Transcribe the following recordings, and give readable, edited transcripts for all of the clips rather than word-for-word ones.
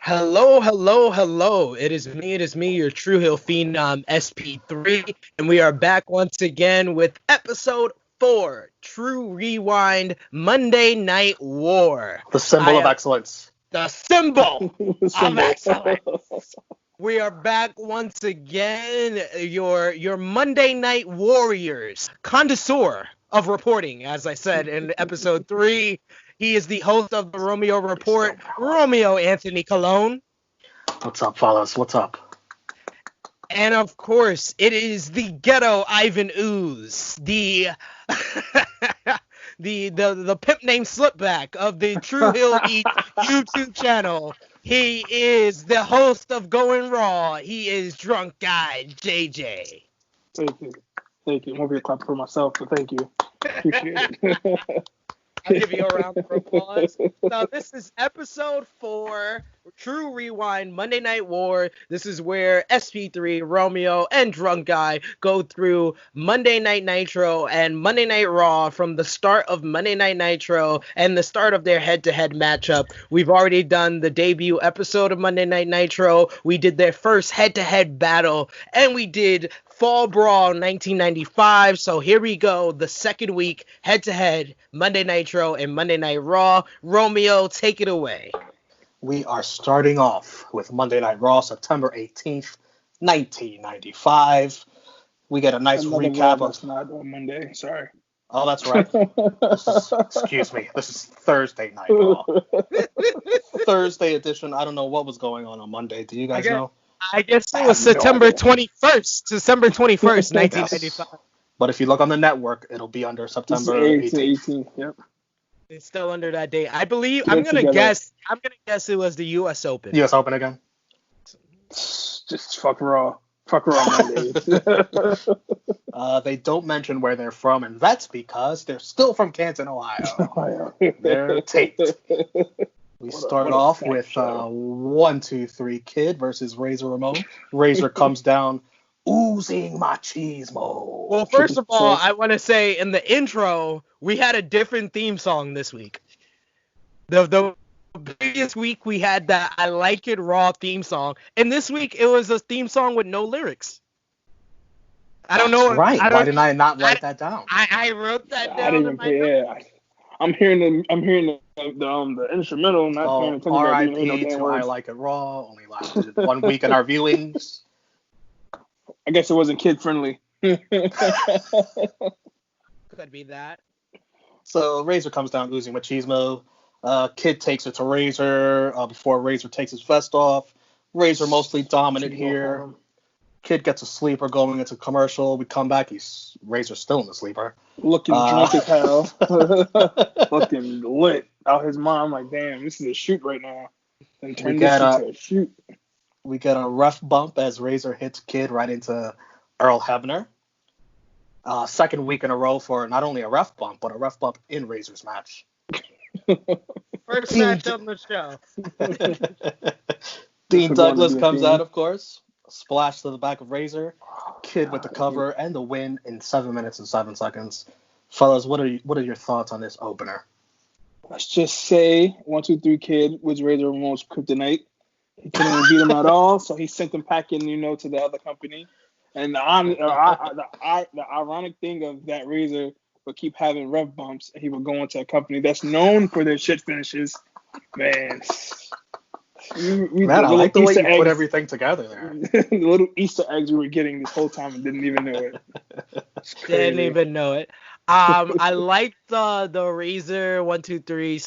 Hello, hello, hello. It is me, your True Hill Phenom SP3, and we are back once again with episode 4, True Rewind Monday Night War. The symbol of excellence. The symbol of excellence. We are back once again, your Monday Night Warriors, connoisseur of reporting, as I said in episode 3. He is the host of the Romeo Report, Romeo Anthony Colon. What's up, fellas? What's up? And of course, it is the ghetto Ivan Ooze, the pimp named Slipback of the True Hill Eat YouTube channel. He is the host of Going Raw. He is Drunk Guy JJ. Thank you. I'm over here clapping for myself, but thank you. Appreciate it. I'll give you a round of applause. Now, this is episode 4, True Rewind, Monday Night War. This is where SP3, Romeo, and Drunk Guy go through Monday Night Nitro and Monday Night Raw from the start of Monday Night Nitro and the start of their head-to-head matchup. We've already done the debut episode of Monday Night Nitro. We did their first head-to-head battle, and we did Fall Brawl 1995. So here we go, the second week, head-to-head, Monday Nitro and Monday Night Raw. Romeo, take it away. We are starting off with Monday Night Raw, September 18th, 1995. We get a nice recap of... not on Monday, sorry. Oh, that's right. Excuse me. This is Thursday Night Raw. Thursday edition. I don't know what was going on Monday. Do you guys know? I guess it was September 21st, December 21st, 1995. But if you look on the network, it'll be under September 18th. Yep. It's still under that date. I believe I'm gonna guess it was the US Open. US Open again. Just fuck Raw. Fuck Raw Mondays. They don't mention where they're from, and that's because they're still from Canton, Ohio. They're taped. We start off with 1, 2, 3 Kid versus Razor Ramon. Razor comes down oozing machismo. Well, first of all, I want to say in the intro, we had a different theme song this week. The previous week, we had that I Like It Raw theme song. And this week, it was a theme song with no lyrics. I don't know. Right. Why didn't I not write that down? I wrote that down. I didn't even pay. I'm hearing the instrumental, not paying attention. R.I.P. to I Like It Raw. Only lasted 1 week in our viewings. I guess it wasn't kid friendly. Could be that. So Razor comes down oozing machismo. Kid takes it to Razor before Razor takes his vest off. Razor mostly dominant here. Kid gets a sleeper going into commercial. We come back. Razor's still in the sleeper. Looking drunk as hell. Looking lit out his mind. I'm like, damn, this is a shoot right now. And turn this into a shoot. We get a rough bump as Razor hits Kid right into Earl Hebner. Second week in a row for not only a rough bump, but a rough bump in Razor's match. First match on the show. Dean Douglas comes out, of course. Splash to the back of Razor. Kid with the cover and the win in 7 minutes and 7 seconds. Fellas, what are your thoughts on this opener? Let's just say 1, 2, 3 Kid was Razor Ramon's kryptonite. He couldn't beat him at all, so he sent him packing, to the other company. And the ironic thing of that Razor would keep having rev bumps, and he would go into a company that's known for their shit finishes. Man. Man, I like the way you put everything together there. The little Easter eggs we were getting this whole time and didn't even know it. Didn't even know it. I liked the Razor 1, 2, 3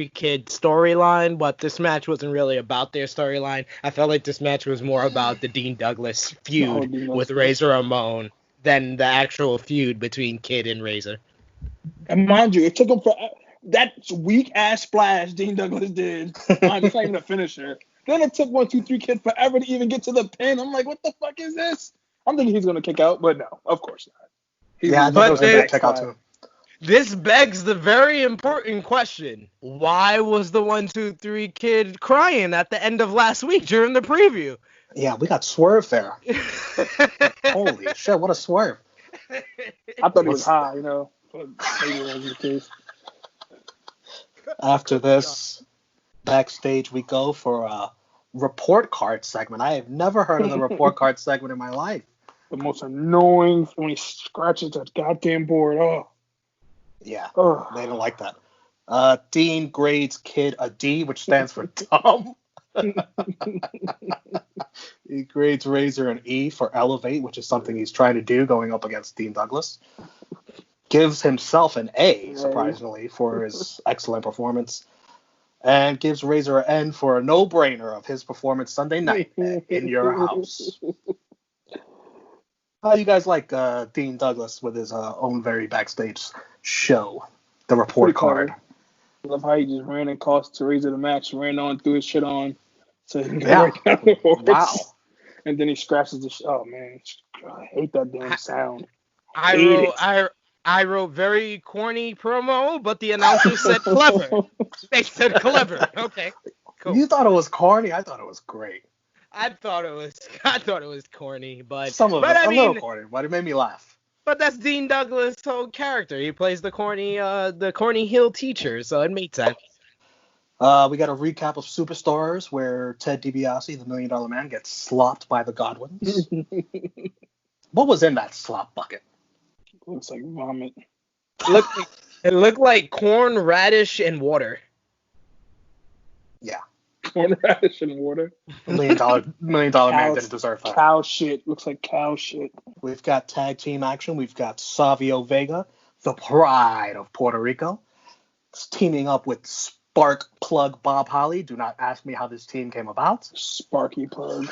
Kid storyline, but this match wasn't really about their storyline. I felt like this match was more about the Dean Douglas feud with Razor Ramon than the actual feud between Kid and Razor. And mind you, it took him for that weak ass splash Dean Douglas did. It's not even a finisher. Then it took 1, 2, 3 Kid forever to even get to the pin. I'm like, what the fuck is this? I'm thinking he's gonna kick out, but no, of course not. This begs the very important question. Why was the 1, 2, 3 Kid crying at the end of last week during the preview? Yeah, we got swerve there. Holy shit, what a swerve. I thought he was high, But maybe it wasn't the case. After this, Backstage we go for a report card segment. I have never heard of the report card segment in my life. The most annoying when he scratches that goddamn board. Oh. Yeah, they don't like that. Dean grades Kid a D, which stands for dumb. He grades Razor an E for elevate, which is something he's trying to do going up against Dean Douglas. Gives himself an A, surprisingly, for his excellent performance. And gives Razor an N for a no-brainer of his performance Sunday night in your house. How do you guys like Dean Douglas with his own very backstage show, the report card? I love how he just ran and cost Razor the match, ran on, threw his shit on. So he Wow. And then he scratches the oh, man. I hate that damn sound. I wrote very corny promo, but the announcer said clever. They said clever. Okay, cool. You thought it was corny? I thought it was great. I thought it was corny, but some of it a little corny, but it made me laugh. But that's Dean Douglas' whole character. He plays the corny heel teacher, so it made sense. We got a recap of Superstars where Ted DiBiase, the $1 Million Man, gets slopped by the Godwins. What was in that slop bucket? Looks like vomit. It looked like corn, radish, and water. Yeah. Corn, radish, and water. $1 million Man didn't deserve that. Cow shit. Looks like cow shit. We've got tag team action. We've got Savio Vega, the pride of Puerto Rico. It's teaming up with Sparkplug Bob Holly. Do not ask me how this team came about. Sparky Plug.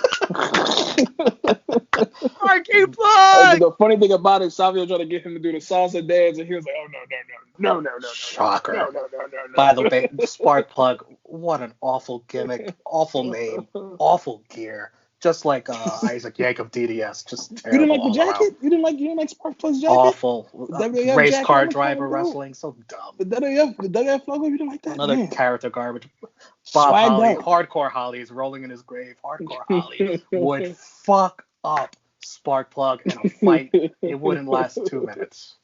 Sparky Plug! The funny thing about it, Savio tried to get him to do the salsa dance, and he was like, oh, no. Shocker. No. By the way, Sparkplug, what an awful gimmick, awful name, awful gear. Just like Isaac Yank of DDS. Just terrible. You didn't like the jacket? Around. You didn't like Sparkplug's jacket? Awful. Race car driver wrestling, so dumb. The WWF logo, you didn't like that? Another character garbage. Bob Holly, Hardcore Holly is rolling in his grave. Hardcore Holly would fuck up Sparkplug in a fight. It wouldn't last 2 minutes.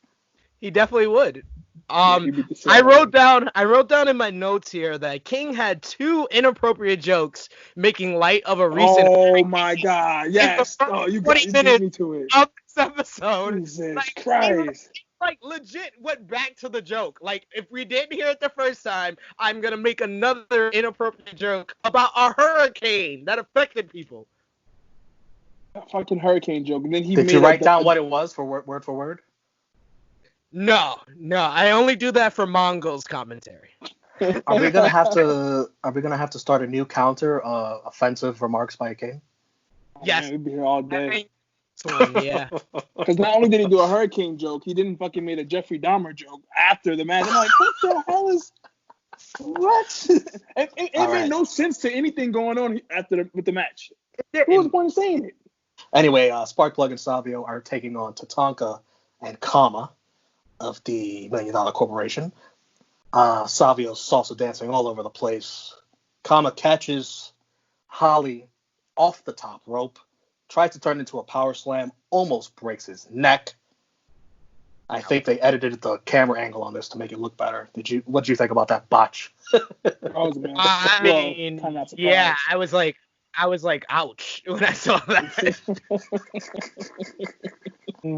He definitely would. I wrote down in my notes here that King had 2 inappropriate jokes making light of a recent. Oh my God! Yes. Oh, you got me to it. Of this episode. Jesus Christ. Like legit went back to the joke. Like if we didn't hear it the first time, I'm gonna make another inappropriate joke about a hurricane that affected people. A fucking hurricane joke. And then Did you write down what it was for word for word? No. I only do that for Mongo's commentary. Are we gonna have to start a new counter? Offensive remarks by King. Yes. Man, we'd be here all day. Yeah. Because not only did he do a hurricane joke, he didn't fucking made a Jeffrey Dahmer joke after the match. I'm like, what the hell is what? It made no sense to anything going on with the match. Who was the point of saying it? Anyway, Sparkplug and Savio are taking on Tatanka and Kama of the $1 Million Corporation. Savio's salsa dancing all over the place. Kama catches Holly off the top rope, tries to turn into a power slam, almost breaks his neck. I think they edited the camera angle on this to make it look better. What did you think about that botch? I mean, yeah, I was like, ouch when I saw that.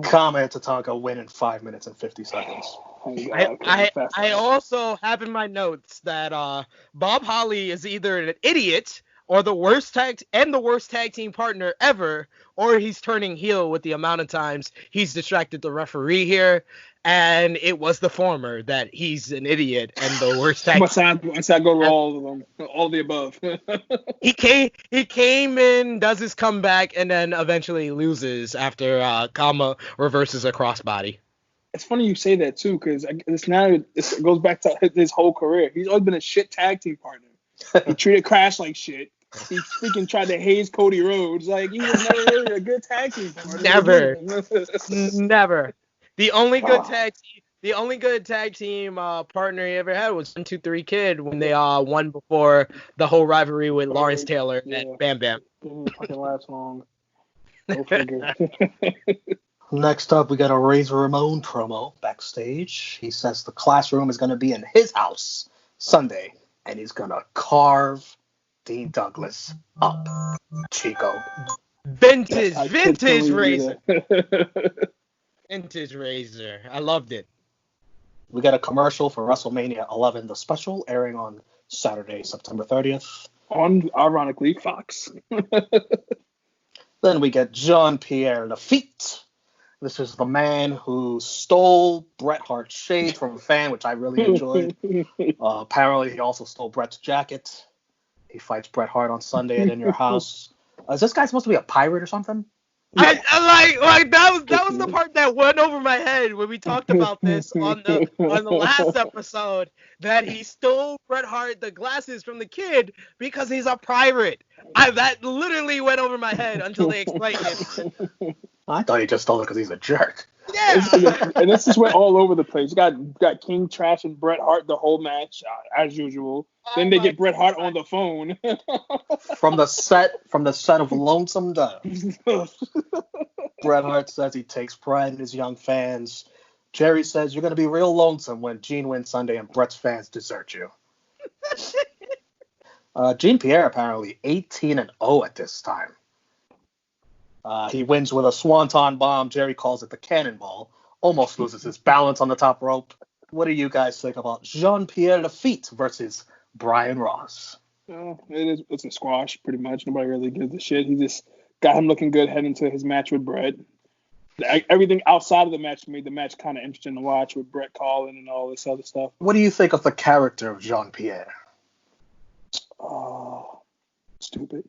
Kama and Tatanka win in 5 minutes and 50 seconds. I also have in my notes that Bob Holly is either an idiot or the worst tag team partner ever, or he's turning heel with the amount of times he's distracted the referee here. And it was the former, that he's an idiot and the worst tag. Once I go to all of them, all of the above. He came in, does his comeback, and then eventually loses after Kama reverses a crossbody. It's funny you say that too, because it goes back to his whole career. He's always been a shit tag team partner. He treated Crash like shit. He freaking tried to haze Cody Rhodes. Like, he was never really a good tag team partner. Never. The only good tag team partner he ever had was 1, 2, 3 Kid when they won before the whole rivalry with Lawrence Taylor and Bam Bam. Didn't fucking last long. Go figure. Next up, we got a Razor Ramon promo backstage. He says the classroom is going to be in his house Sunday and he's going to carve Dean Douglas up. Chico. Vintage razor. Vintage razor. I loved it. We got a commercial for WrestleMania 11, the special, airing on Saturday, September 30th. On, ironically, Fox. Then we get Jean-Pierre Lafitte. This is the man who stole Bret Hart's shade from a fan, which I really enjoyed. Apparently, he also stole Bret's jacket. He fights Bret Hart on Sunday at In Your House. Is this guy supposed to be a pirate or something? I like that was the part that went over my head when we talked about this on the last episode, that he stole Bret Hart the glasses from the kid because he's a pirate. That literally went over my head until they explained it. I thought he just stole it because he's a jerk. Yeah. And this just went all over the place. You got King Trash and Bret Hart the whole match, as usual. Then they get Bret Hart on the phone. from the set of Lonesome Dove. Bret Hart says he takes pride in his young fans. Jerry says you're going to be real lonesome when Gene wins Sunday and Bret's fans desert you. Jean-Pierre apparently 18-0 at this time. He wins with a swanton bomb. Jerry calls it the cannonball. Almost loses his balance on the top rope. What do you guys think about Jean-Pierre Lafitte versus Brian Ross? It's a squash, pretty much. Nobody really gives a shit. He just got him looking good heading to his match with Bret. Everything outside of the match made the match kind of interesting to watch, with Bret calling and all this other stuff. What do you think of the character of Jean-Pierre? Oh, stupid.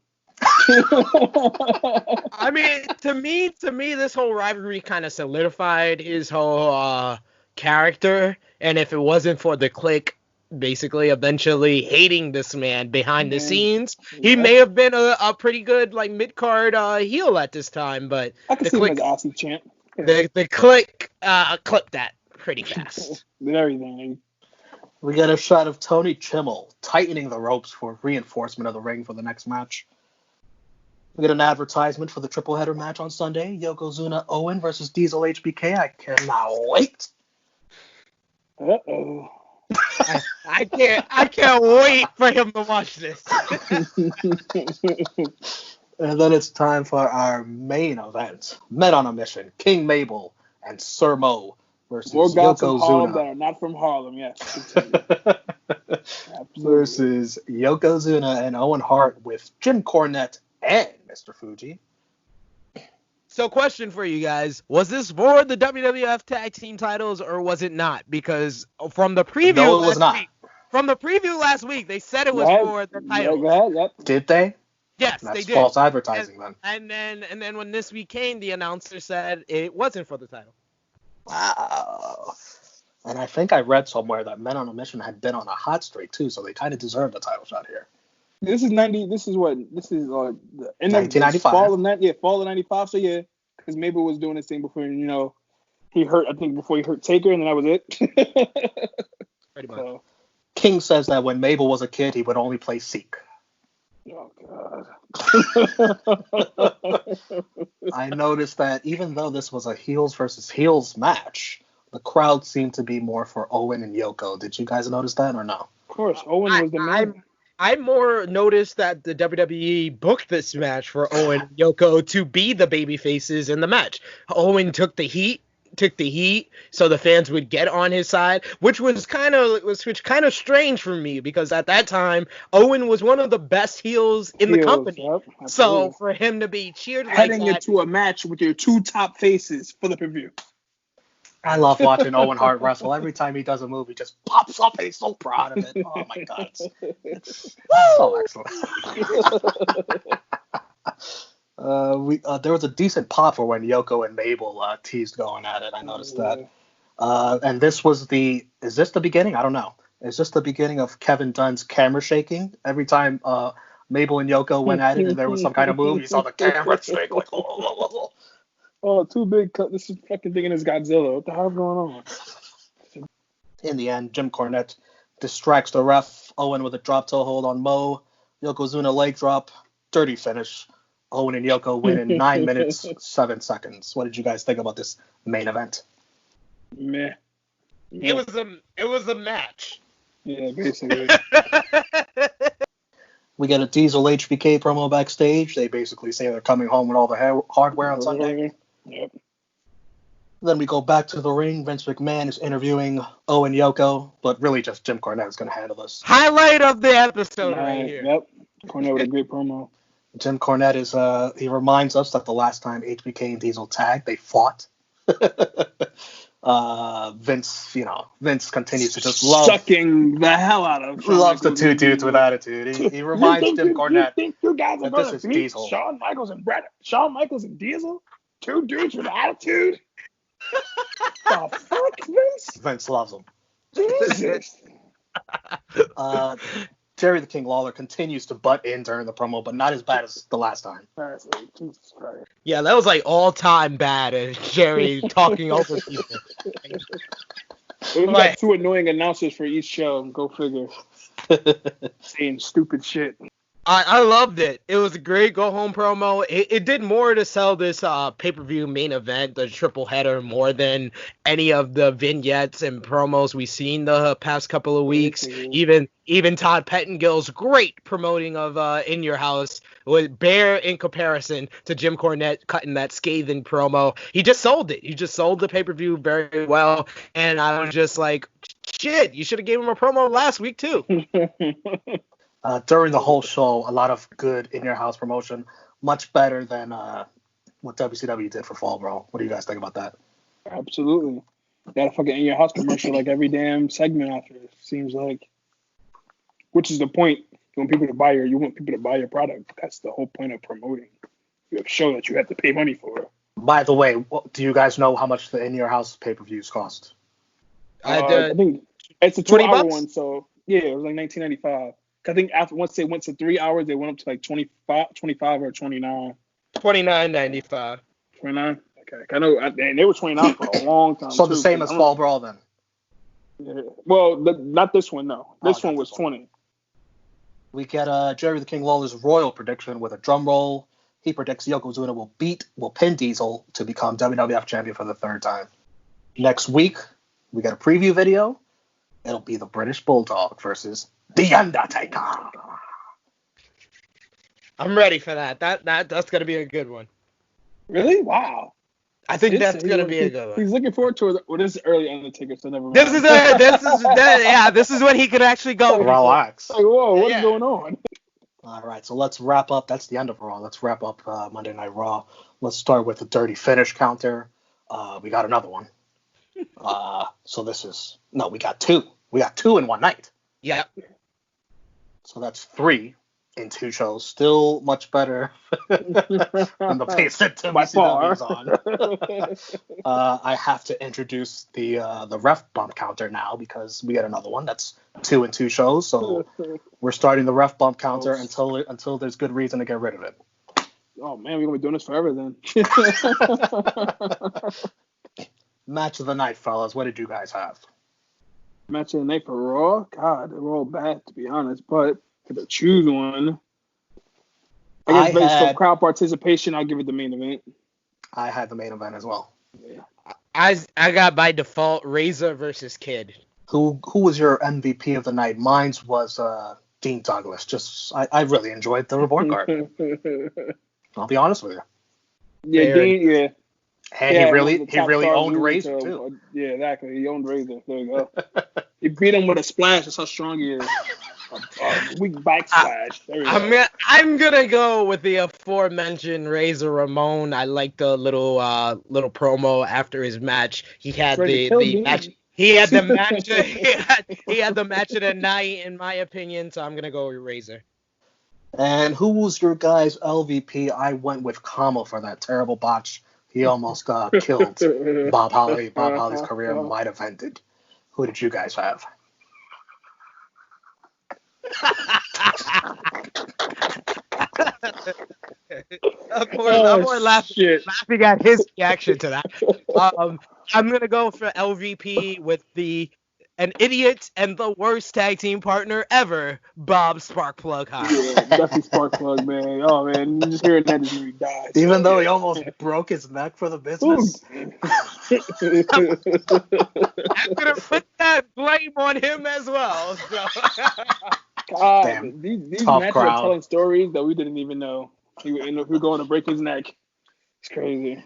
I mean, to me, this whole rivalry kind of solidified his whole character. And if it wasn't for the Clique basically eventually hating this man behind the scenes, he may have been a pretty good like mid-card heel at this time. But I can see him as Aussie champ. The Clique clipped that pretty fast. Everything. We get a shot of Tony Chimmel tightening the ropes for reinforcement of the ring for the next match. We get an advertisement for the triple header match on Sunday. Yokozuna Owen versus Diesel HBK. I cannot wait. Uh-oh. I can't wait for him to watch this. And then it's time for our main event. Men on a Mission. King Mabel and Sir Mo versus More guys from Harlem Yokozuna. that are not from Harlem, yes. Versus Yokozuna and Owen Hart with Jim Cornette and Mr. Fuji. So, question for you guys: was this for the WWF Tag Team titles, or was it not? Because from the preview, last week, they said it was for the titles. Yep. Did they? Yes, That's they did. False advertising then. And then when this week came, the announcer said it wasn't for the title. Wow. And I think I read somewhere that Men on a Mission had been on a hot streak too, so they kind of deserved a title shot here. This is the end of 1995. Fall of 95. So yeah, because Mabel was doing this thing before he hurt. I think before he hurt Taker, and then that was it. Pretty much. So, King says that when Mabel was a kid, he would only play Seek. oh God. I noticed that even though this was a heels versus heels match, the crowd seemed to be more for Owen and Yoko. Did you guys notice that or no? Of course, Owen was the man. I more noticed that the WWE booked this match for Owen and Yoko to be the baby faces in the match. Owen took the heat so the fans would get on his side, which kind of strange for me, because at that time Owen was one of the best heels in the company. Yep, so for him to be cheered heading like that, into a match with your two top faces for the pay-per-view. I love watching Owen Hart wrestle. Every time he does a move, he just pops up and he's so proud of it. Oh my God. It's so excellent. There was a decent pop for when Yoko and Mabel teased going at it. I noticed that. And is this the beginning? I don't know. Is this the beginning of Kevin Dunn's camera shaking? Every time Mabel and Yoko went at it and there was some kind of move, you saw the camera shake like, oh, too big. This is fucking thinking it's Godzilla. What the hell's going on? In the end, Jim Cornette distracts the ref. Owen with a drop toe hold on Mo. Yokozuna leg drop. Dirty finish. Owen and Yoko win in 9 minutes, 7 seconds. What did you guys think about this main event? Meh. it was a match. Yeah, basically. We get a Diesel HBK promo backstage. They basically say they're coming home with all the hardware on Sunday. Yep. Then we go back to the ring. Vince McMahon is interviewing Owen Yoko, but really just Jim Cornette is going to handle this. Highlight of the episode right here. Yep. Cornette with a great promo. Jim Cornette is he reminds us that the last time HBK and Diesel tagged, they fought. Vince continues to just sucking the hell out of Shawn loves Michaels the two dudes with attitude. He reminds Jim Cornette you guys are that this is beat Diesel. Shawn Michaels and Diesel? Two dudes with attitude? The fuck, Vince? Vince loves them. Jesus. Jerry the King Lawler continues to butt in during the promo, but not as bad as the last time. Jesus Christ. Yeah, that was like all-time bad as Jerry talking over people. We got two annoying announcers for each show. Go figure. Saying stupid shit. I loved it. It was a great go-home promo. It did more to sell this pay-per-view main event, the triple header, more than any of the vignettes and promos we've seen the past couple of weeks. Even Todd Pettingill's great promoting of In Your House was bare in comparison to Jim Cornette cutting that scathing promo. He just sold it. He just sold the pay-per-view very well, and I was just like, shit, you should have gave him a promo last week too. During the whole show, a lot of good In Your House promotion, much better than what WCW did for Fall Brawl. What do you guys think about that? Absolutely. Got a fucking In Your House commercial like every damn segment after it seems like. Which is the point. You want people to buy you want people to buy your product. That's the whole point of promoting. You have a show that you have to pay money for. By the way, do you guys know how much the In Your House pay-per-views cost? I think it's a 2-hour one, so yeah, it was like $19.95. I think once they went to 3 hours, they went up to like 25 or 29. $29.95. 29? Okay. I know, and they were 29 for a long time. So the same as Fall Brawl then? Yeah. Well, not this one, no. This one was 20. We get Jerry the King Lawler's royal prediction with a drum roll. He predicts Yokozuna will pin Diesel to become WWF champion for the third time. Next week, we get a preview video. It'll be the British Bulldog versus The Undertaker. I'm ready for that. That's gonna be a good one. Really? Wow. I think that's gonna be a good one. He's looking forward to it. Well, this is early Undertaker, so never mind. This is when he could actually go. Relax. Like, whoa, what's going on? All right, so let's wrap up. That's the end of Raw. Let's wrap up Monday Night Raw. Let's start with the dirty finish counter. We got another one. So we got two. We got two in one night. Yeah. So that's 3 in 2 shows. Still much better than the pace that WCW's on. I have to introduce the ref bump counter now because we get another one. That's 2 in 2 shows. So we're starting the ref bump counter until there's good reason to get rid of it. Oh man, we're gonna be doing this forever then. Match of the night, fellas. What did you guys have? Match of the night for Raw? God, they're all bad to be honest, but to choose one, I guess based on crowd participation, I'll give it the main event. I had the main event as well. Yeah. I got by default Razor versus Kid. Who was your MVP of the night? Mine was Dean Douglas. I really enjoyed the report card. I'll be honest with you. Yeah, Dean. Yeah. And he really owned Razor too. Yeah, exactly. He owned Razor. There you go. He beat him with a splash. That's how strong he is. A weak back splash. I'm gonna go with the aforementioned Razor Ramon. I like the little promo after his match. He had the match. He had the match. he had the match of the night, in my opinion. So I'm gonna go with Razor. And who was your guys' LVP? I went with Kama for that terrible botch. He almost killed Bob Holly. Bob Holly's career might have ended. Who did you guys have? I'm more laughing at his reaction to that. I'm gonna go for LVP with the an idiot and the worst tag team partner ever, Bob Sparkplug Hart. Yeah, definitely Sparkplug, man. Oh man, just hearing that just made me die. Even though he almost broke his neck for the business. I'm gonna put that blame on him as well. So. God, Damn, these tough matches crowd. are telling stories that we didn't even know. He was going to break his neck. It's crazy.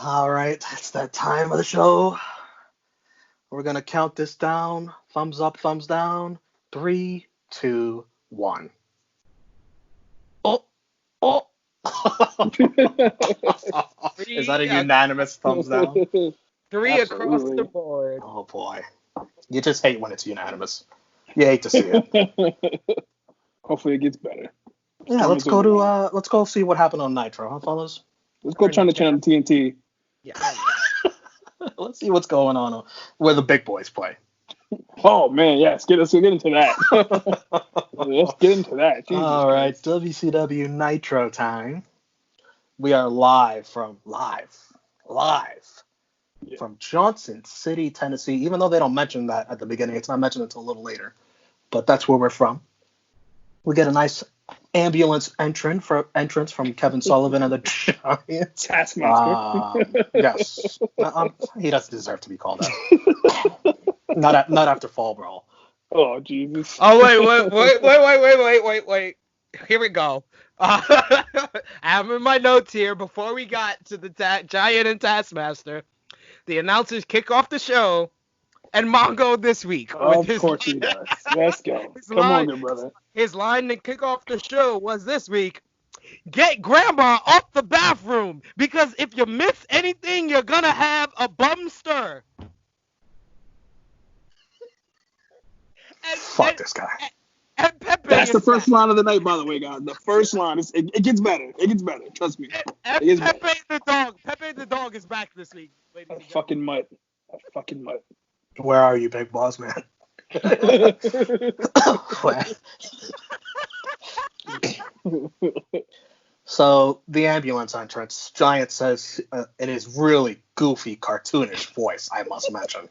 All right, it's that time of the show. We're gonna count this down. Thumbs up, thumbs down. 3, 2, 1. Oh. Is that a unanimous thumbs down? 3 across the board. Oh boy. You just hate when it's unanimous. You hate to see it. Hopefully it gets better. Yeah, let's go see what happened on Nitro, huh, fellas? Let's go turn the channel to TNT. Yeah. Let's see what's going on where the big boys play. Oh man, yes. Let's get into that. Let's get into that. Jesus All right, Christ. WCW Nitro time. We are live from Johnson City, Tennessee. Even though they don't mention that at the beginning, it's not mentioned until a little later. But that's where we're from. We get a nice ambulance entrance from Kevin Sullivan and the Giants. Taskmaster. Yes. He doesn't deserve to be called that. Not after Fall Brawl. Oh, Jesus. Oh, wait. Here we go. I have in my notes here, before we got to the Giant and Taskmaster, the announcers kick off the show, and Mongo this week. Of course he does. Let's go. Come on, good brother. His line to kick off the show was this week, get grandma off the bathroom, because if you miss anything, you're gonna have a bum stir. Fuck this guy. And Pepe That's the first line of the night, by the way, guys. The first line. It gets better. It gets better. Trust me. And Pepe the dog is back this week. A fucking mutt. Where are you, big boss man? So the ambulance entrance, Giant says in his really goofy, cartoonish voice, I must mention.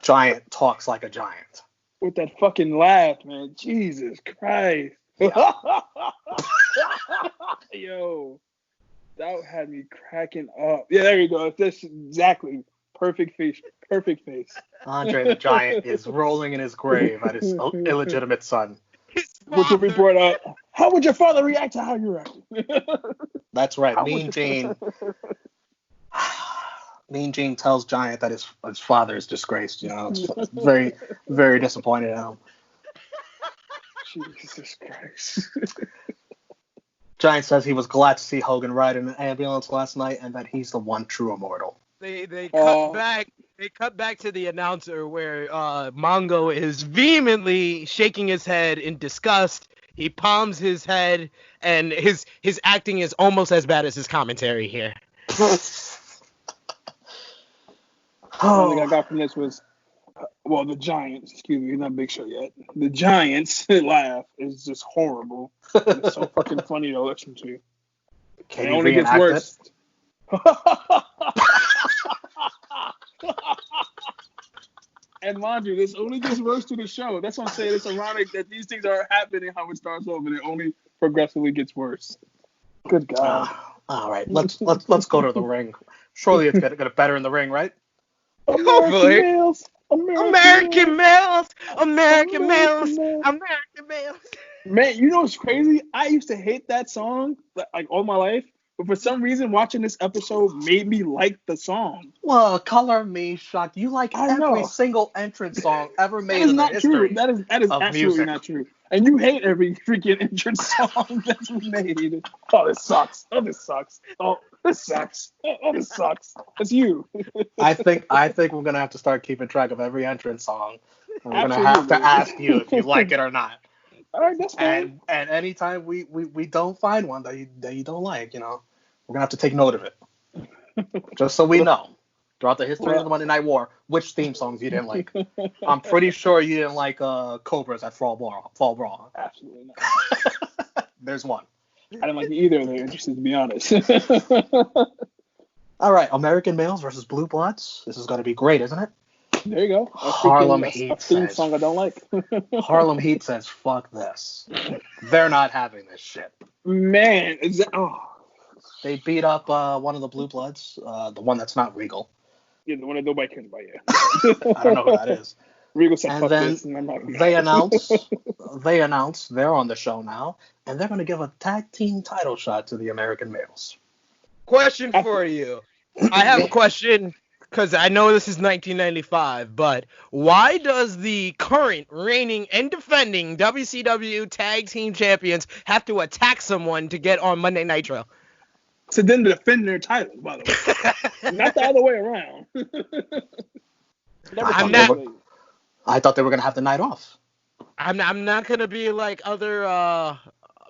Giant talks like a giant. With that fucking laugh, man. Jesus Christ. Yeah. Yo. That had me cracking up. Yeah, there you go. That's exactly. Perfect face. Andre the Giant is rolling in his grave at his illegitimate son. With the report out, how would your father react to how you reacted? That's right. Mean Gene tells Giant that his father is disgraced. You know, it's very, very disappointed in him. Jesus Christ. Giant says he was glad to see Hogan ride in an ambulance last night, and that he's the one true immortal. They cut back. They cut back to the announcer where Mongo is vehemently shaking his head in disgust. He palms his head, and his acting is almost as bad as his commentary here. The only thing I got from this was, the Giants. Excuse me, not Big Show yet. The Giants laugh is just horrible. It's so fucking funny to listen to. Can it you only gets worse. And mind you, this only gets worse to the show. That's what I'm saying. It's ironic that these things are happening how it starts off, and it only progressively gets worse. Good God. All right, let's go to the ring. Surely it's gonna get better in the ring, right? American males. Man, you know what's crazy? I used to hate that song like all my life, but for some reason, watching this episode made me like the song. Well, color me shocked. You like every single entrance song ever made in the history. That is absolutely music. not true. And you hate every freaking entrance song that's made. Oh, this sucks. Oh, this sucks. Oh, this sucks. Oh, this sucks. It's you. I think we're gonna have to start keeping track of every entrance song. And we're gonna have to ask you if you like it or not. All right, that's fine. And anytime we don't find one that you don't like, you know, we're gonna have to take note of it, just so we know throughout the history of the Monday Night War which theme songs you didn't like. I'm pretty sure you didn't like Cobras at Fall Brawl. Absolutely not. There's one. I didn't like either of their entrances, to be honest. All right, American Males versus Blue Bloods. This is gonna be great, isn't it? There you go. Harlem Heat a theme says, song I don't like. Harlem Heat says, fuck this. They're not having this shit. Man, They beat up one of the Blue Bloods, the one that's not Regal. Yeah, the one that nobody cares about, yeah. I don't know who that is. Regal said, And fuck then this, and I'm not they announce they're on the show now, and they're going to give a tag team title shot to the American males. Question for you. I have a question because I know this is 1995, but why does the current reigning and defending WCW Tag Team Champions have to attack someone to get on Monday Nitro? To them to defend their title, by the way. Not the other way around. I thought they were going to have the night off. I'm not going to be like other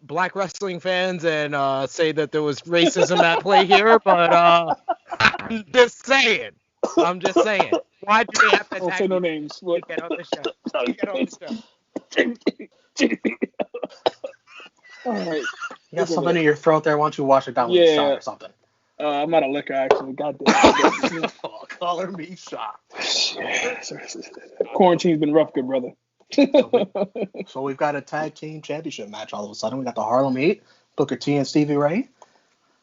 black wrestling fans and say that there was racism at play here, but I'm just saying. Why do they have to attack Don't say no names. You get on the show. All right. You got something in your throat there. Why don't you wash it down with a shot or something? I'm out of liquor, actually. Goddamn. Color me shocked. Quarantine's been rough, good brother. So we've got a tag team championship match all of a sudden. We got the Harlem Heat, Booker T and Stevie Ray,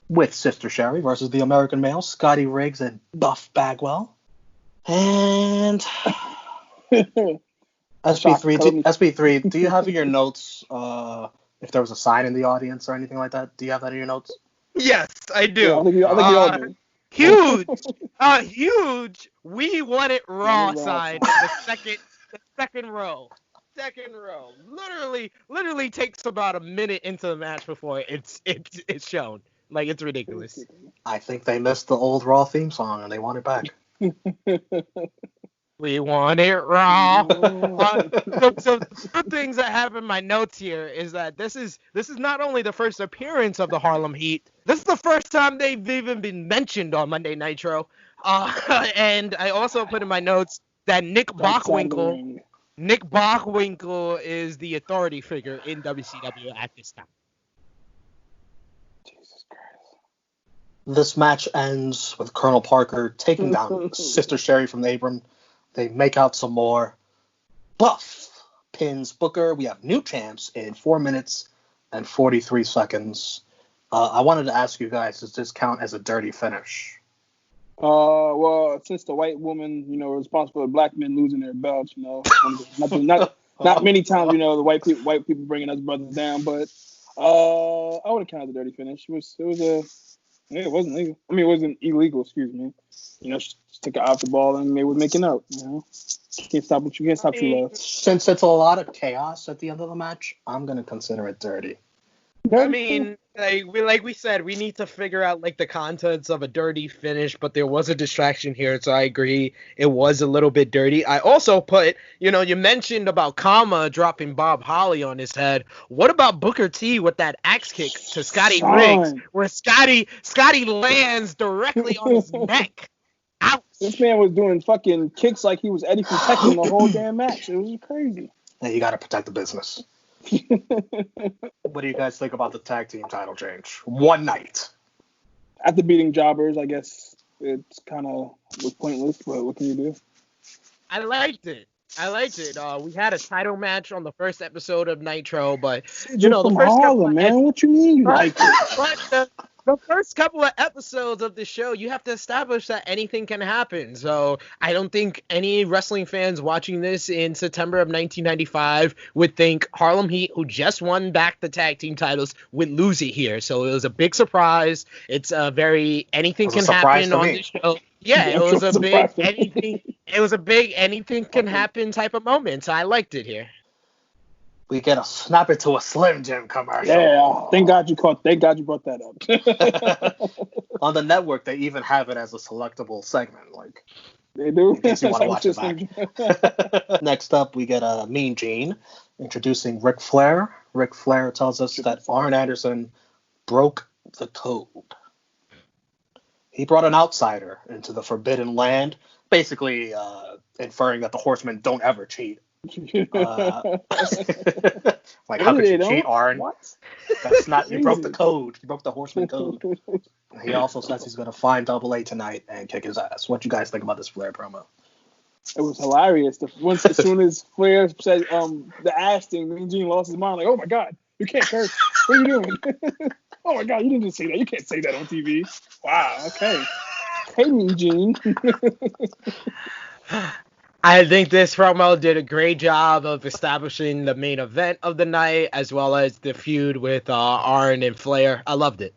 with Sister Sherry versus the American males, Scotty Riggs and Buff Bagwell. And SB3, do you have in your notes if there was a sign in the audience or anything like that? Do you have that in your notes? Yes, I do. Yeah, I think you all do. Huge. We want it raw sign. The second row. Literally takes about a minute into the match before it's shown. Like, it's ridiculous. I think they missed the old Raw theme song and they want it back. We want it raw. So the good things I have in my notes here is that this is not only the first appearance of the Harlem Heat. This is the first time they've even been mentioned on Monday Nitro. And I also put in my notes that Nick Bockwinkel is the authority figure in WCW at this time. Jesus Christ. This match ends with Colonel Parker taking down Sister Sherry from the apron. They make out some more. Buff pins Booker. We have new champs in 4 minutes and 43 seconds. I wanted to ask you guys, does this count as a dirty finish? Well, since the white woman, responsible for black men losing their belts, not many times, the white people bringing us brothers down, but I would have counted a dirty finish. It wasn't legal. I mean, it wasn't illegal. Excuse me. Just took it off the ball and they were making out. You can't stop true love. Since it's a lot of chaos at the end of the match, I'm gonna consider it dirty. I mean, like we said, we need to figure out like the contents of a dirty finish, but there was a distraction here, so I agree it was a little bit dirty. I also put, you mentioned about Kama dropping Bob Holly on his head. What about Booker T with that axe kick to Scotty Riggs, where Scotty lands directly on his neck? Ouch. This man was doing fucking kicks like he was Eddie from Tekken the whole damn match. It was crazy. Hey, you gotta protect the business. What do you guys think about the tag team title change? One night. After beating jobbers, I guess it's kind of was pointless, but what can you do? I liked it. We had a title match on the first episode of Nitro, but the first Harlem, man. What you mean you liked it? But the first couple of episodes of the show, you have to establish that anything can happen. So I don't think any wrestling fans watching this in September of 1995 would think Harlem Heat, who just won back the tag team titles, would lose it here. So it was a big surprise. It's anything can happen on the show. Yeah, it was a big anything. It was a big anything can happen type of moment. So I liked it here. We get a snap it to a Slim Jim commercial. Yeah, thank God you brought that up. On the network, they even have it as a selectable segment. Like, they do. In case you want to watch it back. Next up, we get Mean Gene introducing Ric Flair. Ric Flair tells us that Arn Anderson broke the code. He brought an outsider into the Forbidden Land, basically inferring that the Horsemen don't ever cheat. Like, how could you cheat, Arn? What? That's not. You broke the code. You broke the Horseman code. He also says he's going to find Double A tonight and kick his ass. What you guys think about this Flair promo? It was hilarious. As soon as Flair said the ass thing, Mean Gene lost his mind. Like, oh my God, you can't curse. What are you doing? Oh my God, you didn't just say that. You can't say that on TV. Wow. Okay. Hey, Mean Gene. I think this promo did a great job of establishing the main event of the night, as well as the feud with Arn and Flair. I loved it.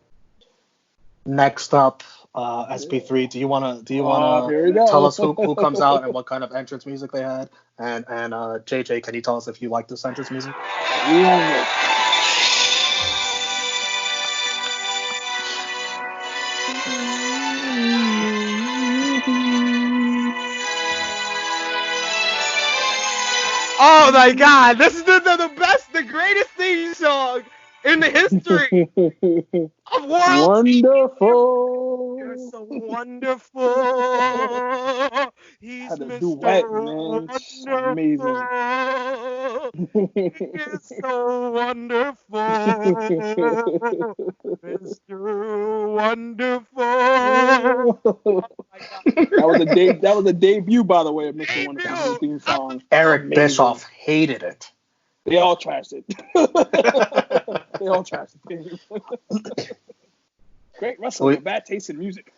Next up, SP3. Do you wanna tell us who comes out and what kind of entrance music they had? And JJ, can you tell us if you like this entrance music? Yeah. Oh my God, this is the best, the greatest theme song in the history of world. Wonderful. You're so wonderful. He's Had a Mr. duet, man. It's amazing. He's so wonderful. Mr. Wonderful. Oh my God. That was a debut, by the way, of Mr. Wonderful theme song. Eric Amazing. Bischoff hated it. They all trashed it. They all trashed it. Great wrestling, but bad taste in music.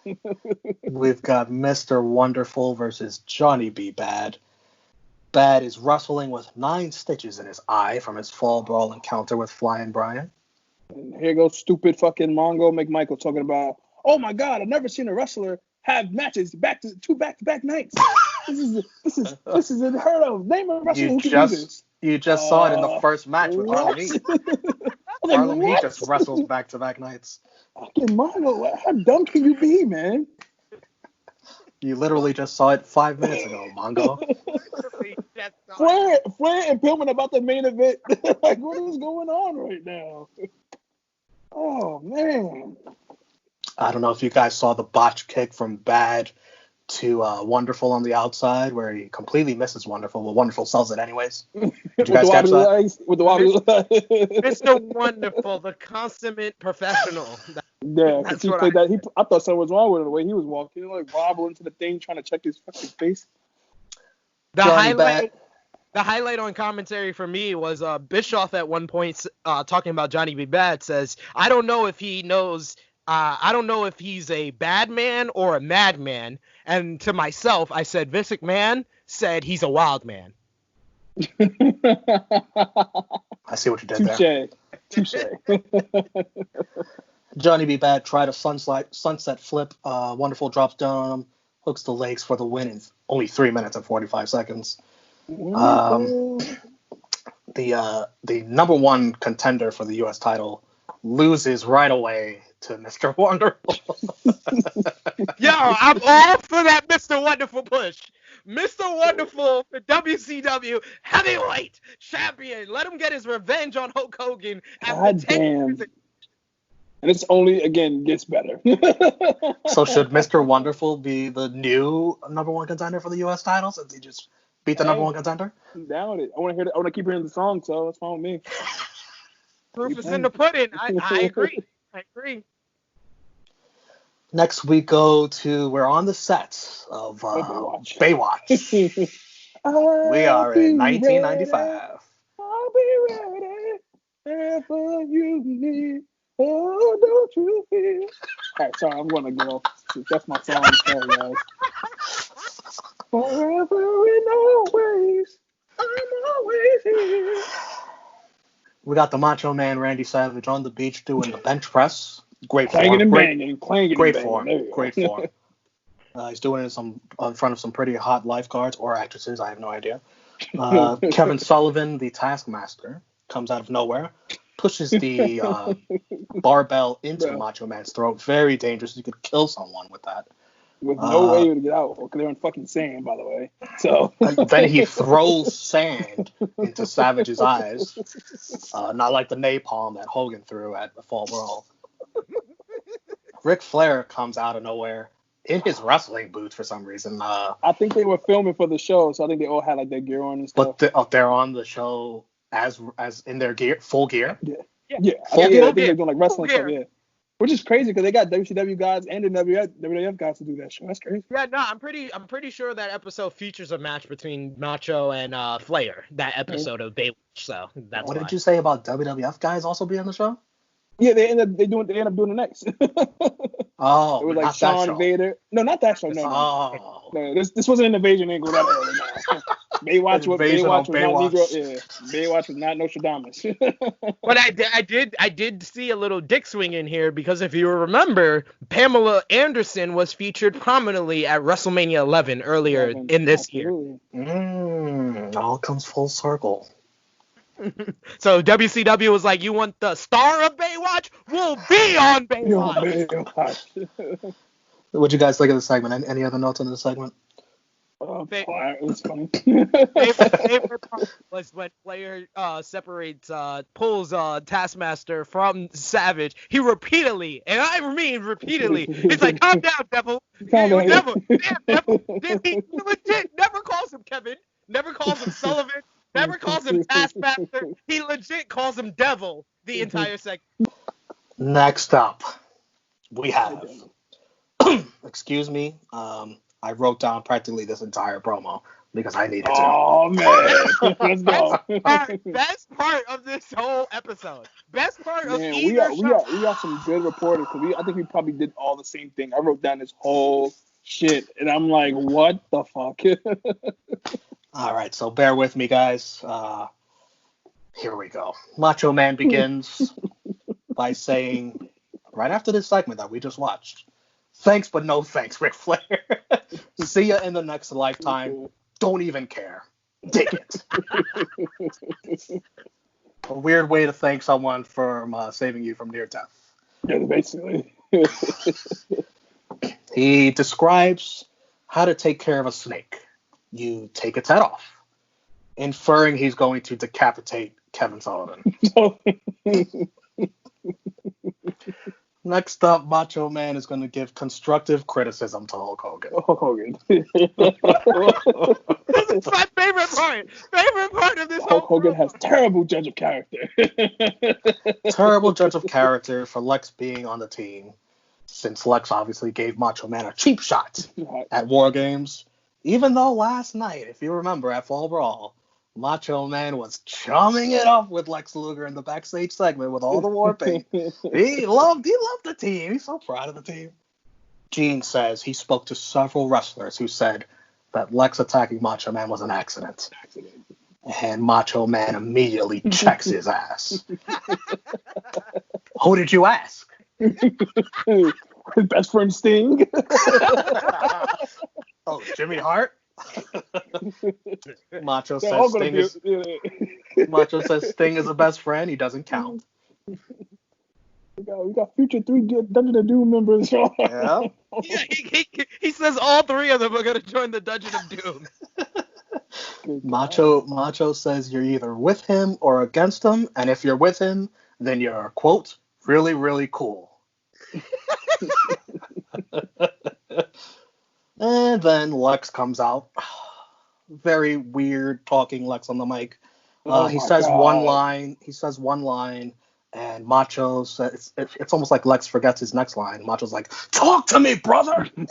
We've got Mr. Wonderful versus Johnny B. Bad. Bad is wrestling with 9 stitches in his eye from his fall brawl encounter with Flying Brian. And here goes stupid fucking Mongo McMichael talking about, oh my God, I've never seen a wrestler have matches back-to-back nights. This is unheard of. Name a wrestler who can do this. You just saw it in the first match with Harlem Heat. Harlem Heat just wrestles back-to-back nights. Fucking Mongo, how dumb can you be, man? You literally just saw it 5 minutes ago, Mongo. Flair and Pillman about the main event. Like, what is going on right now? Oh, man. I don't know if you guys saw the botch kick from Bad to Wonderful on the outside, where he completely misses Wonderful, but Wonderful sells it anyways. Did you guys catch that? With the wobbly legs. Mr. Wonderful, the consummate professional. Yeah, because he played that. I thought something was wrong with him the way he was walking, like wobbling to the thing, trying to check his fucking face. The highlight on commentary for me was Bischoff at one point talking about Johnny B. Bad says, I don't know if he knows. I don't know if he's a bad man or a madman. And to myself, I said, Vince McMahon said he's a wild man. I see what you did there. Touche. Johnny B. Bad tried a sunset flip. Wonderful drops down on him, hooks the legs for the win in only 3 minutes and 45 seconds. The number one contender for the U.S. title loses right away to Mr. Wonderful. Yo, I'm all for that Mr. Wonderful push. Mr. Wonderful, the WCW heavyweight champion. Let him get his revenge on Hulk Hogan. God damn. And it's only, again, gets better. So should Mr. Wonderful be the new number one contender for the U.S. title since he just beat the number one contender? I'm down with it. I want to keep hearing the song, so that's fine with me. Proof is in the pudding. I agree. Next we we're on the set of Baywatch. We are in 1995. I'll be ready wherever you need. Oh, don't you feel? All right, sorry, I'm gonna go. That's my song. Sorry, guys. Forever and always, I'm always here. We got the Macho Man Randy Savage on the beach doing the bench press. Great form. Great form. He's doing it in front of some pretty hot lifeguards or actresses. I have no idea. Kevin Sullivan, the Taskmaster, comes out of nowhere, pushes the barbell into Macho Man's throat. Very dangerous. You could kill someone with that. With no way to get out, because they're in fucking sand, by the way. So then he throws sand into Savage's eyes, not like the napalm that Hogan threw at the Fall Brawl. Ric Flair comes out of nowhere in his wrestling boots for some reason. I think they were filming for the show, so I think they all had like their gear on and stuff. But they're on the show as in their gear, full gear. Yeah. I think they're doing like wrestling stuff. Which is crazy because they got WCW guys and the WWF guys to do that show. That's crazy. Yeah, no, I'm pretty sure that episode features a match between Macho and Flair. That episode of Baywatch. So that's what why. did you say about WWF guys also being on the show? Yeah, they end up doing the next. Oh, it was like not Shawn that show. Vader. No, not that show. No. This wasn't an invasion. Ain't go that early. No. Baywatch was not Negro. Yeah, Baywatch was not Nostradamus. But I did see a little dick swing in here because if you remember, Pamela Anderson was featured prominently at WrestleMania 11 earlier in this year. All comes full circle. So WCW was like, you want the star of Baywatch? We'll be on Baywatch. What'd you guys think of the segment? Any other notes on the segment? It was funny. favorite part was when Flair pulls Taskmaster from Savage. He repeatedly, and I mean repeatedly, he's like, calm down, devil. Devil. Damn, devil. He legit never calls him Kevin, never calls him Sullivan, never calls him Taskmaster. He legit calls him devil the entire segment. Next up, we have, excuse me, I wrote down practically this entire promo because I needed to. Oh, man. Let's go. Best part of this whole episode. Best part of man, either show. We got some good reporters because I think we probably did all the same thing. I wrote down this whole shit, and I'm like, what the fuck? All right, so bear with me, guys. Here we go. Macho Man begins by saying, right after this segment that we just watched, thanks, but no thanks, Ric Flair. See ya in the next lifetime. Don't even care. Dig it. A weird way to thank someone for saving you from near death. Yeah, basically. He describes how to take care of a snake. You take its head off, inferring he's going to decapitate Kevin Sullivan. Next up, Macho Man is going to give constructive criticism to Hulk Hogan. This is my favorite part. Favorite part of this Hulk Hogan has terrible judge of character. Terrible judge of character for Lex being on the team, since Lex obviously gave Macho Man a cheap shot at War Games. Even though last night, if you remember, at Fall Brawl, Macho Man was chumming it up with Lex Luger in the backstage segment with all the war paint. He loved the team. He's so proud of the team. Gene says he spoke to several wrestlers who said that Lex attacking Macho Man was an accident. And Macho Man immediately checks his ass. Who did you ask? His best friend Sting. Oh, Jimmy Hart? Macho says Sting is a best friend. He doesn't count. We got future 3 Dungeon of Doom members. Yeah. He says all 3 of them are going to join the Dungeon of Doom. Macho says you're either with him or against him, and if you're with him, then you're, quote, really, really cool. And then Lex comes out. Very weird talking Lex on the mic. He says one line, and Macho says, it's almost like Lex forgets his next line. Macho's like, talk to me, brother! You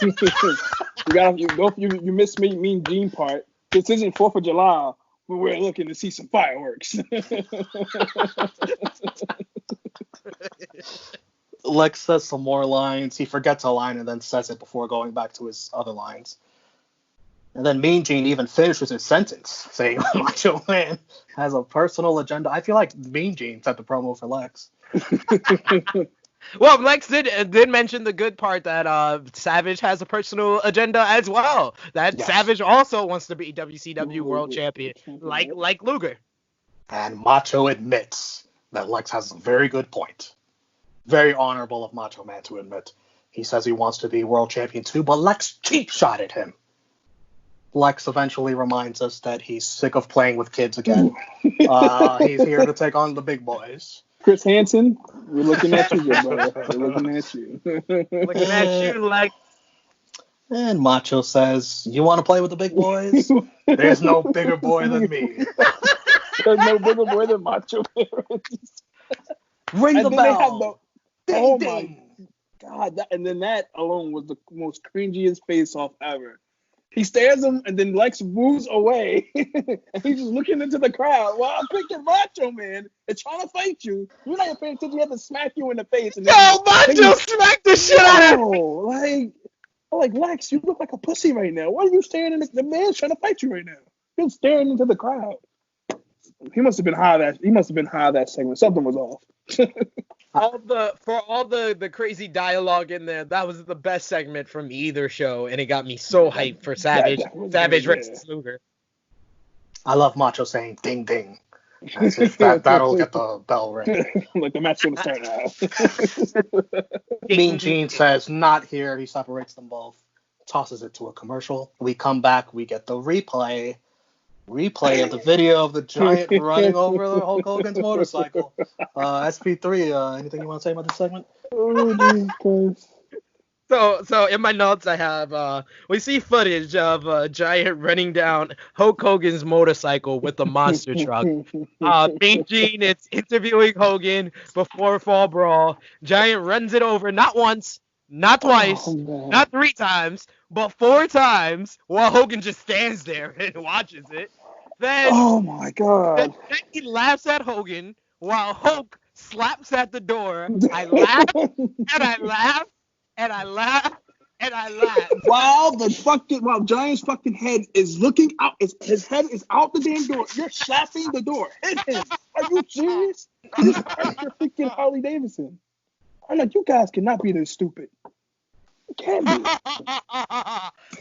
missed Mean Gene part. This isn't 4th of July. We're looking to see some fireworks. Lex says some more lines. He forgets a line and then says it before going back to his other lines. And then Mean Gene even finishes his sentence, saying Macho Man has a personal agenda. I feel like Mean Gene set the promo for Lex. Well, Lex did mention the good part that Savage has a personal agenda as well. That yes. Savage also wants to be WCW World Champion, like Luger. And Macho admits that Lex has a very good point. Very honorable of Macho Man to admit. He says he wants to be world champion too, but Lex cheap shot at him. Lex eventually reminds us that he's sick of playing with kids again. He's here to take on the big boys. Chris Hansen, we're looking at you, good brother. We're looking at you. Looking at you like. And Macho says, you want to play with the big boys? There's no bigger boy than me. There's no bigger boy than Macho Man. Ring the bell. Oh my God, and then that alone was the most cringiest face-off ever. He stares him, and then Lex moves away, and he's just looking into the crowd. Well, I'm picking Macho Man and trying to fight you. You're not even paying attention. You have to smack you in the face. And Macho smacked the shit out of him. Like Lex, you look like a pussy right now. Why are you staring in the man's trying to fight you right now? You're staring into the crowd. He must have been high that segment. Something was off. all the crazy dialogue in there, that was the best segment from either show, and it got me so hyped for Savage versus Luger. I love Macho saying "ding ding." That'll get the bell ring. Like the match gonna start now. Mean Gene says not here. He separates them both, tosses it to a commercial. We come back. We get the replay of the video of the Giant running over the Hulk Hogan's motorcycle. SP3, anything you want to say about this segment? So in my notes I have we see footage of Giant running down Hulk Hogan's motorcycle with a monster truck. Mean Gene is interviewing Hogan before Fall Brawl. Giant runs it over not once, not twice, not 3 times, but 4 times while Hogan just stands there and watches it. Then, oh my God. Then he laughs at Hogan while Hulk slaps at the door. I laugh and I laugh and I laugh and I laugh. While Giant's fucking head is looking out, his head is out the damn door. You're slapping the door. Hit him. Are you serious? You're freaking Harley Davidson. I'm like, you guys cannot be this stupid. You can't be.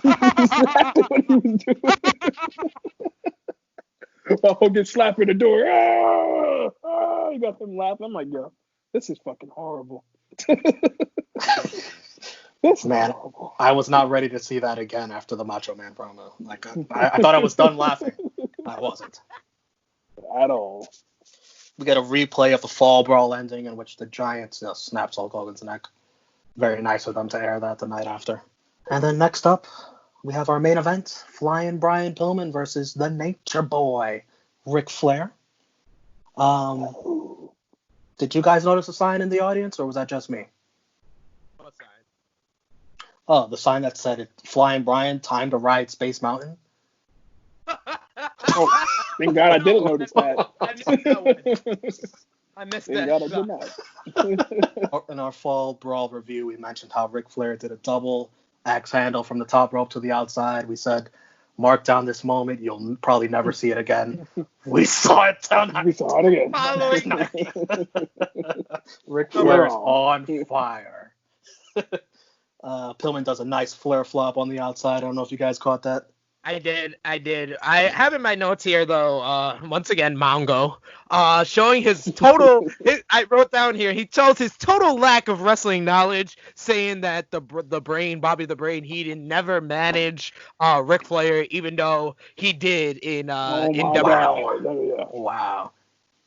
Exactly what he was doing. While Hogan slapping the door. You got him laughing. I'm like, yo, this is fucking horrible. Man, I was not ready to see that again after the Macho Man promo. Like, I thought I was done laughing. I wasn't. At all. We get a replay of the Fall Brawl ending in which the Giant snaps Hulk Hogan's neck. Very nice of them to air that the night after. And then next up, we have our main event, Flying Brian Pillman versus the Nature Boy, Ric Flair. Did you guys notice a sign in the audience, or was that just me? What sign? Oh, the sign that said Flying Brian, time to ride Space Mountain. Oh, thank God I didn't notice that. I missed that one. I missed Thank that. God I did not. In our Fall Brawl review, we mentioned how Ric Flair did a double axe handle from the top rope to the outside. We said, mark down this moment. You'll probably never see it again. We saw it tonight. We saw it again. Following night. Ric Flair is on fire. Pillman does a nice Flair flop on the outside. I don't know if you guys caught that. I did. I have in my notes here, though, once again, Mongo, showing his total, I wrote down here, he shows his total lack of wrestling knowledge, saying that Bobby the Brain, he didn't never manage Ric Flair, even though he did in WWE. Wow.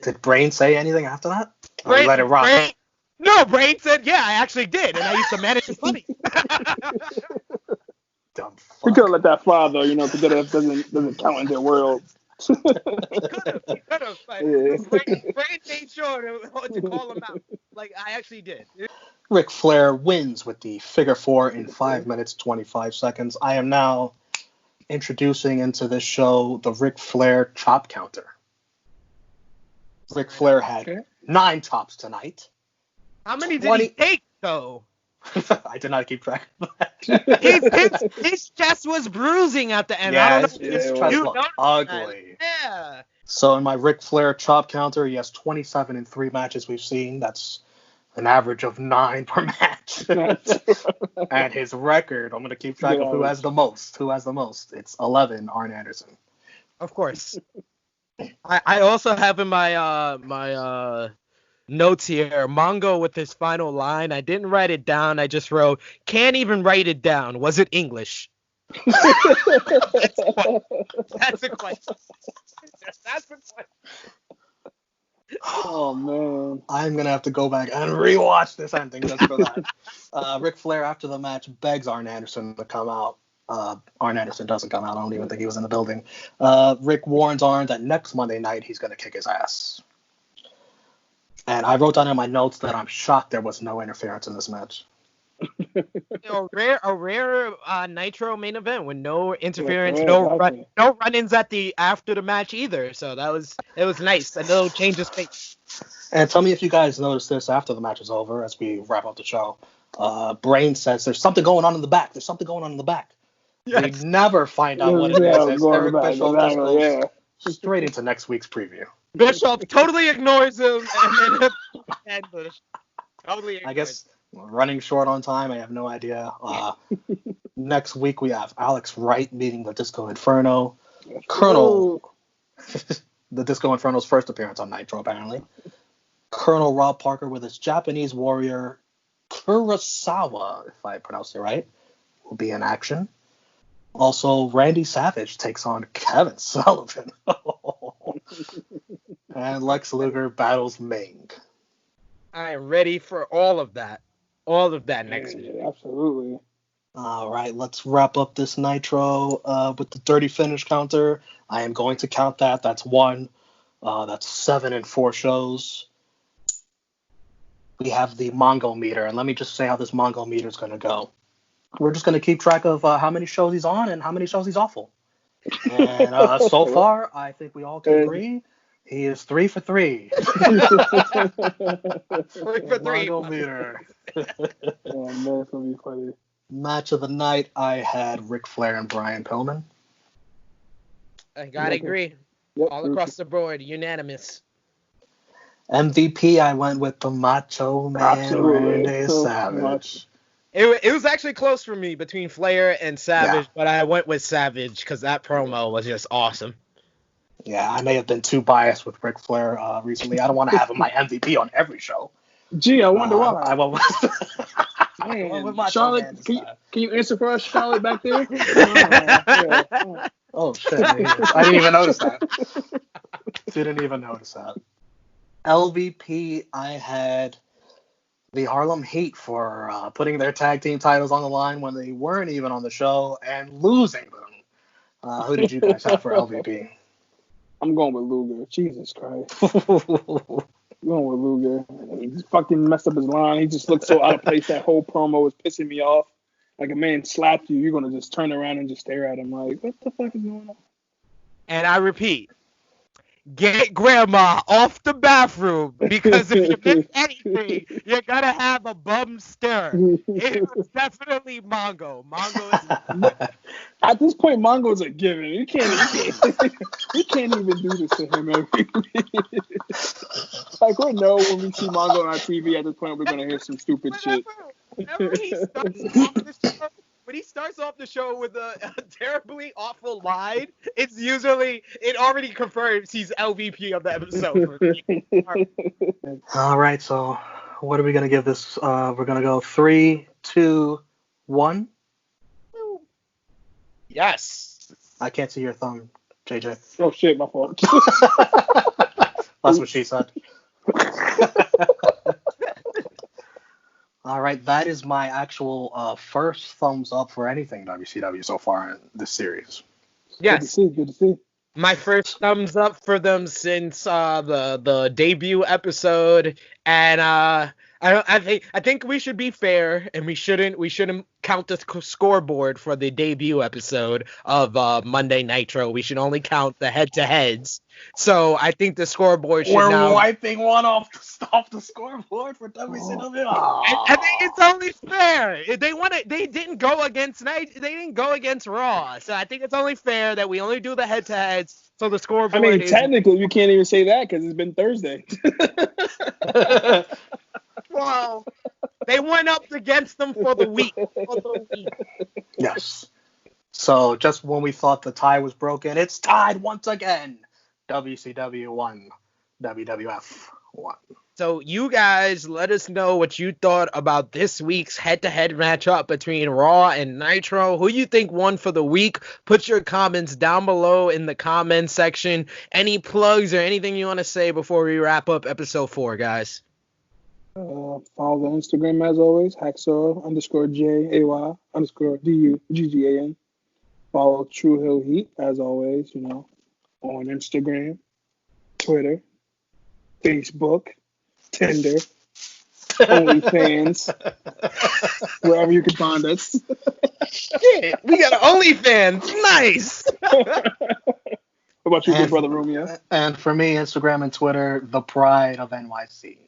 Did Brain say anything after that? Brain, let it rock. Brain said, yeah, I actually did, and I used to manage his money. Dumb fuck. We could have let that fly though, because that doesn't count in their world. He could have. Brain made sure to call him out. Like, I actually did. Ric Flair wins with the figure 4 in 5 minutes 25 seconds. I am now introducing into this show the Ric Flair Chop Counter. Ric Flair had 9 chops tonight. How many did he take, though? I did not keep track of that. His chest was bruising at the end. Yeah, I don't know his chest looked ugly. Yeah. So in my Ric Flair Chop Counter, he has 27 in 3 matches we've seen. That's an average of 9 per match. And his record, I'm going to keep track of who has the most. It's 11, Arn Anderson. Of course. I also have in my notes here, Mongo with his final line. I didn't write it down. I just wrote, can't even write it down. Was it English? That's a question. Oh, man. I'm going to have to go back and rewatch this ending just for that. Ric Flair, after the match, begs Arn Anderson to come out. Arn Anderson doesn't come out. I don't even think he was in the building. Rick warns Arn that next Monday night he's going to kick his ass. And I wrote down in my notes that I'm shocked there was no interference in this match. A rare Nitro main event with no interference, Exactly. no run-ins after the match either. So it was nice. A little change of space. And tell me if you guys noticed this after the match is over, as we wrap up the show. Brain says there's something going on in the back. There's something going on in the back. Yes. We never find out what it is. As Eric Bischoff just goes straight into next week's preview. Bischoff totally ignores him, and then totally ignores. I guess we're running short on time. I have no idea. Next week we have Alex Wright meeting the Disco Inferno. Colonel. The Disco Inferno's first appearance on Nitro, apparently. Colonel Rob Parker with his Japanese warrior Kurosawa, if I pronounced it right, will be in action. Also, Randy Savage takes on Kevin Sullivan. And Lex Luger battles Ming. I am ready for all of that. All of that next week. Absolutely. All right, let's wrap up this Nitro with the dirty finish counter. I am going to count that. That's 1. That's 7 in 4 shows. We have the Mongo Meter, and let me just say how this Mongo Meter is going to go. We're just going to keep track of how many shows he's on and how many shows he's awful. And so far, I think we all can agree he is 3 for 3. 3 for 3. Mongo Meter. Oh, man, it's going to be funny. Match of the night, I had Ric Flair and Brian Pillman. I gotta agree. Yep. All across the board, unanimous. MVP, I went with the Macho Man, Randy Savage. It was actually close for me between Flair and Savage, but I went with Savage because that promo was just awesome. Yeah, I may have been too biased with Ric Flair recently. I don't want to have him my MVP on every show. Gee, I wonder why. I went with Charlotte, can you answer for us, Charlotte, back there? Oh, shit. I didn't even notice that. LVP, I had the Harlem Heat for putting their tag team titles on the line when they weren't even on the show and losing them. Who did you guys have for LVP? I'm going with Luger. Jesus Christ. I'm going with Luger. He just fucking messed up his line. He just looked so out of place. That whole promo was pissing me off. Like, a man slapped you, you're going to just turn around and just stare at him like, what the fuck is going on? And I repeat, get grandma off the bathroom, because if you miss anything, you're going to have a bum stir. It was definitely Mongo. At this point, Mongo's a given. You can't even do this to him every week. Like, we know when we see Mongo on our TV at this point, we're going to hear some stupid shit. Whenever he starts off the show with a terribly awful line, it already confirms he's LVP of the episode. All right, so what are we going to give this? We're going to go 3, 2, 1. Yes. I can't see your thumb, JJ. Oh, shit, my fault. That's what she said. All right, that is my actual first thumbs up for anything WCW so far in this series. Yes. Good to see. My first thumbs up for them since the debut episode, and I think we should be fair, and we shouldn't count the scoreboard for the debut episode of Monday Nitro. We should only count the head-to-heads. So I think the scoreboard should We're wiping one off the scoreboard for WCW. I think it's only fair. They didn't go against Raw, so I think it's only fair that we only do the head-to-heads. So the scoreboard. I mean, technically, you can't even say that because it's been Thursday. Well, they went up against them for the week. Yes. So just when we thought the tie was broken, it's tied once again. WCW 1, WWF 1. So you guys let us know what you thought about this week's head-to-head matchup between Raw and Nitro. Who you think won for the week? Put your comments down below in the comments section. Any plugs or anything you want to say before we wrap up episode 4, guys? Follow the Instagram as always, hacksaw_JAY_DUGGAN. Follow True Hill Heat as always, on Instagram, Twitter, Facebook, Tinder, OnlyFans. wherever you can find us. Shit, we got OnlyFans. Nice. What about you, good brother Romeo? And for me, Instagram and Twitter, the Pride of NYC.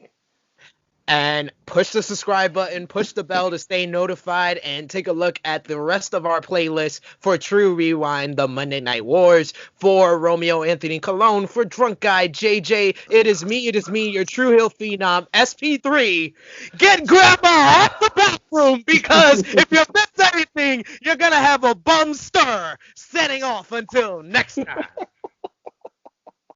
And push the subscribe button, push the bell to stay notified, and take a look at the rest of our playlist for True Rewind, the Monday Night Wars, for Romeo Anthony Colon, for Drunk Guy JJ. It is me, your True Hill Phenom, SP3. Get grandma out the bathroom, because if you miss anything, you're gonna have a bum stir. Setting off until next time.